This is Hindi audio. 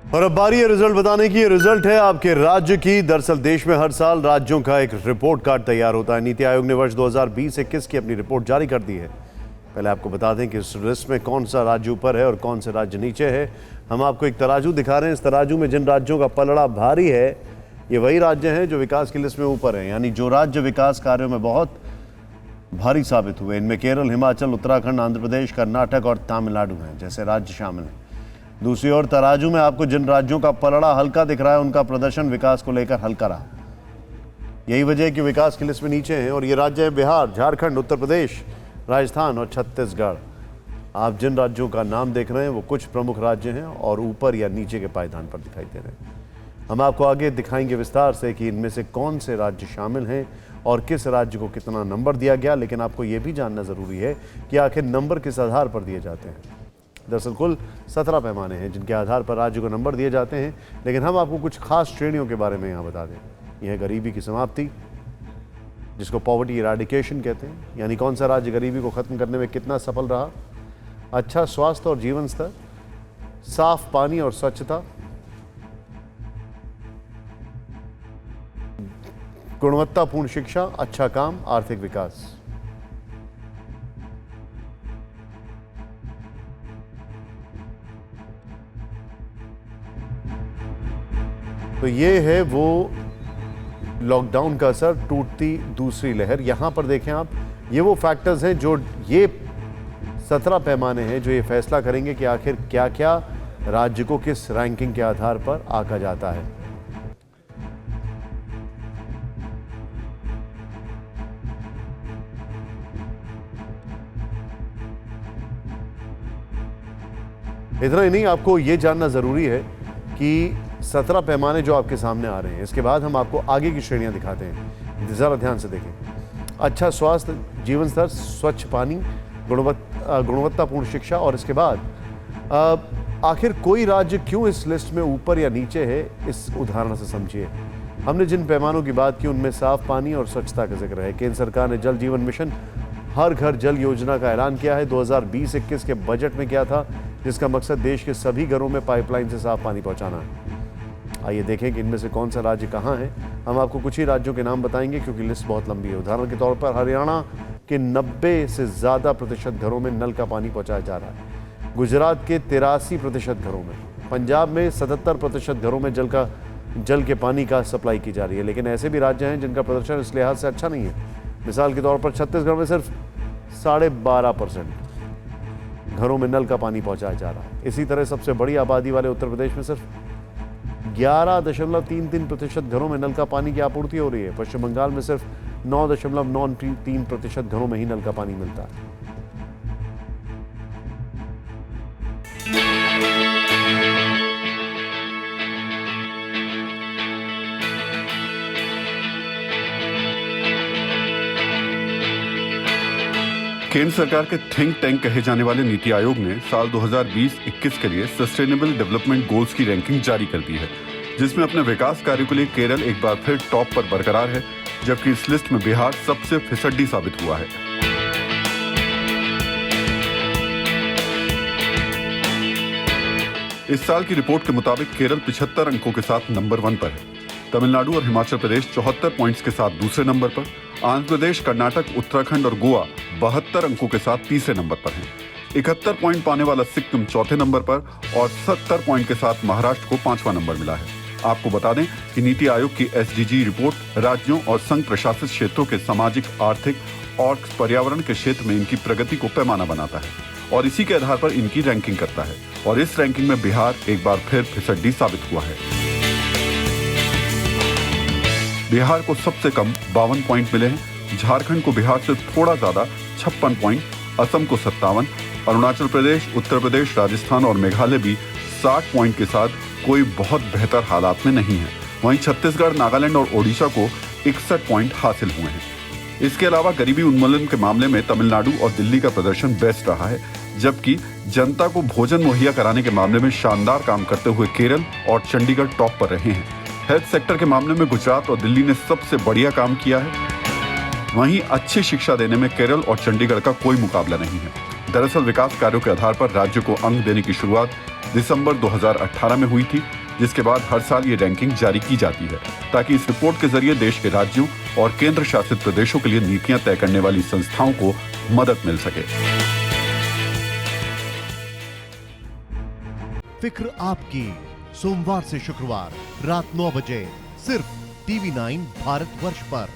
और अब बारी है रिजल्ट बताने की। रिजल्ट है आपके राज्य की। दरअसल देश में हर साल राज्यों का एक रिपोर्ट कार्ड तैयार होता है। नीति आयोग ने वर्ष 2020-21 की अपनी रिपोर्ट जारी कर दी है। पहले आपको बता दें कि इस लिस्ट में कौन सा राज्य ऊपर है और कौन से राज्य नीचे है। हम आपको एक तराजू दिखा रहे हैं। इस तराजू में जिन राज्यों का पलड़ा भारी है, ये वही राज्य हैं जो विकास की लिस्ट में ऊपर है, यानी जो राज्य विकास कार्यों में बहुत भारी साबित हुए। इनमें केरल, हिमाचल, उत्तराखंड, आंध्र प्रदेश, कर्नाटक और तमिलनाडु हैं जैसे राज्य शामिल हैं। दूसरी ओर तराजू में आपको जिन राज्यों का पलड़ा हल्का दिख रहा है, उनका प्रदर्शन विकास को लेकर हल्का रहा। यही वजह है कि विकास की लिस्ट में नीचे हैं। और ये राज्य है बिहार, झारखंड, उत्तर प्रदेश, राजस्थान और छत्तीसगढ़। आप जिन राज्यों का नाम देख रहे हैं वो कुछ प्रमुख राज्य हैं और ऊपर या नीचे के पायदान पर दिखाई दे रहे हैं। हम आपको आगे दिखाएंगे विस्तार से कि इनमें से कौन से राज्य शामिल हैं और किस राज्य को कितना नंबर दिया गया। लेकिन आपको ये भी जानना ज़रूरी है कि आखिर नंबर किस आधार पर दिए जाते हैं। दरअसल कुल 17 पैमाने हैं जिनके आधार पर राज्य को नंबर दिए जाते हैं, लेकिन हम आपको कुछ खास श्रेणियों के बारे में यहाँ बता दें। यह है गरीबी की समाप्ति, जिसको पॉवर्टी इराडिकेशन कहते हैं, यानी कौन सा राज्य गरीबी को ख़त्म करने में कितना सफल रहा। अच्छा स्वास्थ्य और जीवन स्तर, साफ पानी और स्वच्छता, गुणवत्तापूर्ण शिक्षा, अच्छा काम, आर्थिक विकास। तो ये है वो लॉकडाउन का असर, टूटती दूसरी लहर। यहां पर देखें आप, ये वो फैक्टर्स हैं जो ये 17 पैमाने हैं जो ये फैसला करेंगे कि आखिर क्या क्या राज्य को किस रैंकिंग के आधार पर आंका जाता है। इतना ही नहीं, आपको ये जानना जरूरी है कि 17 पैमाने जो आपके सामने आ रहे हैं, इसके बाद हम आपको आगे की श्रेणियां दिखाते हैं। जरा ध्यान से देखें। अच्छा स्वास्थ्य, जीवन स्तर, स्वच्छ पानी, गुणवत्तापूर्ण शिक्षा, और इसके बाद आखिर कोई राज्य क्यों इस लिस्ट में ऊपर या नीचे है, इस उदाहरण से समझिए। हमने जिन पैमानों की बात की उनमें साफ पानी और स्वच्छता का जिक्र है। केंद्र सरकार ने जल जीवन मिशन, हर घर जल योजना का ऐलान किया है। 2020-21 के बजट में किया था, जिसका मकसद देश के सभी घरों में पाइपलाइन से साफ पानी पहुंचाना है। आइए देखें कि इनमें से कौन सा राज्य कहां है। हम आपको कुछ ही राज्यों के नाम बताएंगे क्योंकि लिस्ट बहुत लंबी है। उदाहरण के तौर पर हरियाणा के 90 से ज़्यादा प्रतिशत घरों में नल का पानी पहुंचाया जा रहा है। गुजरात के 83% घरों में, पंजाब में 77% घरों में जल के पानी का सप्लाई की जा रही है। लेकिन ऐसे भी राज्य हैं जिनका प्रदर्शन इस लिहाज से अच्छा नहीं है। मिसाल के तौर पर छत्तीसगढ़ में सिर्फ 12.5% घरों में नल का पानी पहुंचाया जा रहा है। इसी तरह सबसे बड़ी आबादी वाले उत्तर प्रदेश में सिर्फ 11.33% घरों में नल का पानी की आपूर्ति हो रही है। पश्चिम बंगाल में सिर्फ 9.93% घरों में ही नल का पानी मिलता है। केंद्र सरकार के थिंक टैंक कहे जाने वाले नीति आयोग ने साल 2020-21 के लिए सस्टेनेबल डेवलपमेंट गोल्स की रैंकिंग जारी कर दी है, जिसमें अपने विकास कार्यों के लिए केरल एक बार फिर टॉप पर बरकरार है, जबकि इस लिस्ट में बिहार सबसे फिसड्डी साबित हुआ है। इस साल की रिपोर्ट के मुताबिक केरल 75 अंकों के साथ नंबर 1 पर है। तमिलनाडु और हिमाचल प्रदेश 74 पॉइंट्स के साथ दूसरे नंबर पर। आंध्र प्रदेश, कर्नाटक, उत्तराखंड और गोवा 72 अंकों के साथ तीसरे नंबर पर हैं। 71 पॉइंट पाने वाला सिक्किम चौथे नंबर पर और 70 पॉइंट के साथ महाराष्ट्र को 5वां नंबर मिला है। आपको बता दें कि नीति आयोग की SDG रिपोर्ट राज्यों और संघ प्रशासित क्षेत्रों के सामाजिक, आर्थिक और पर्यावरण के क्षेत्र में इनकी प्रगति को पैमाना बनाता है और इसी के आधार पर इनकी रैंकिंग करता है। और इस रैंकिंग में बिहार एक बार फिर फिसड्डी साबित हुआ है। बिहार को सबसे कम 52 पॉइंट मिले हैं। झारखंड को बिहार से थोड़ा ज्यादा 56 पॉइंट, असम को 57, अरुणाचल प्रदेश, उत्तर प्रदेश, राजस्थान और मेघालय भी 60 पॉइंट के साथ कोई बहुत बेहतर हालात में नहीं है। वहीं छत्तीसगढ़, नागालैंड और ओडिशा को 61 पॉइंट हासिल हुए हैं। इसके अलावा गरीबी उन्मूलन के मामले में तमिलनाडु और दिल्ली का प्रदर्शन बेस्ट रहा है, जबकि जनता को भोजन मुहैया कराने के मामले में शानदार काम करते हुए केरल और चंडीगढ़ टॉप पर रहे हैं। हेल्थ सेक्टर के मामले में गुजरात और दिल्ली ने सबसे बढ़िया काम किया है। वहीं अच्छी शिक्षा देने में केरल और चंडीगढ़ का कोई मुकाबला नहीं है। दरअसल विकास कार्यों के आधार पर राज्य को अंक देने की शुरुआत दिसंबर 2018 में हुई थी, जिसके बाद हर साल ये रैंकिंग जारी की जाती है ताकि इस रिपोर्ट के जरिए देश के राज्यों और केंद्र शासित प्रदेशों के लिए नीतियां तय करने वाली संस्थाओं को मदद मिल सके। फिक्र आपकी, सोमवार से शुक्रवार रात 9 बजे सिर्फ TV9 भारतवर्ष पर।